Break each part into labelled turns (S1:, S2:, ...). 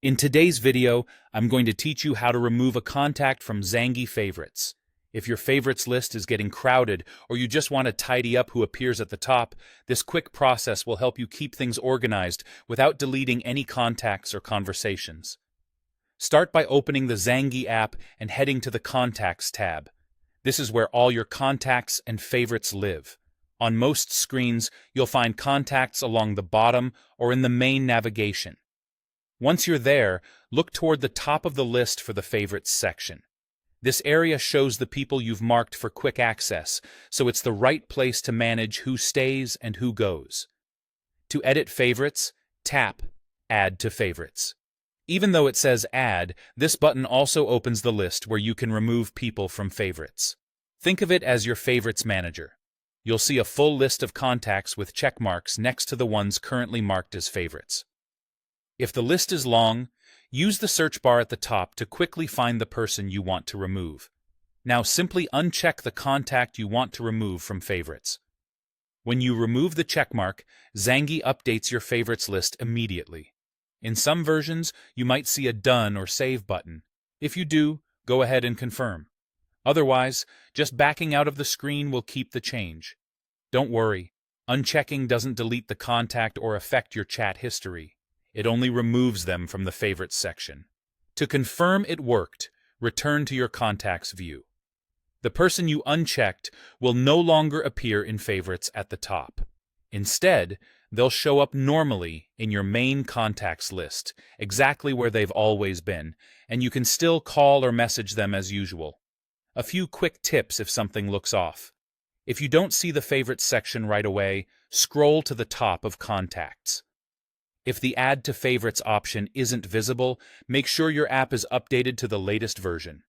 S1: In today's video, I'm going to teach you how to remove a contact from Zangi Favorites. If your favorites list is getting crowded or you just want to tidy up who appears at the top, this quick process will help you keep things organized without deleting any contacts or conversations. Start by opening the Zangi app and heading to the Contacts tab. This is where all your contacts and favorites live. On most screens, you'll find contacts along the bottom or in the main navigation. Once you're there, look toward the top of the list for the Favorites section. This area shows the people you've marked for quick access, so it's the right place to manage who stays and who goes. To edit favorites, tap Add to Favorites. Even though it says Add, this button also opens the list where you can remove people from favorites. Think of it as your favorites manager. You'll see a full list of contacts with check marks next to the ones currently marked as favorites. If the list is long, use the search bar at the top to quickly find the person you want to remove. Now simply uncheck the contact you want to remove from favorites. When you remove the checkmark, Zangi updates your favorites list immediately. In some versions, you might see a Done or Save button. If you do, go ahead and confirm. Otherwise, just backing out of the screen will keep the change. Don't worry, unchecking doesn't delete the contact or affect your chat history. It only removes them from the Favorites section. To confirm it worked, return to your Contacts view. The person you unchecked will no longer appear in Favorites at the top. Instead, they'll show up normally in your main Contacts list, exactly where they've always been, and you can still call or message them as usual. A few quick tips if something looks off. If you don't see the Favorites section right away, scroll to the top of Contacts. If the Add to Favorites option isn't visible, make sure your app is updated to the latest version.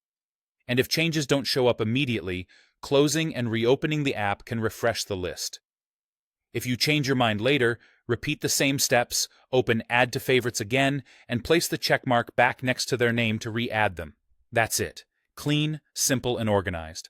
S1: And if changes don't show up immediately, closing and reopening the app can refresh the list. If you change your mind later, repeat the same steps, open Add to Favorites again, and place the checkmark back next to their name to re-add them. That's it. Clean, simple, and organized.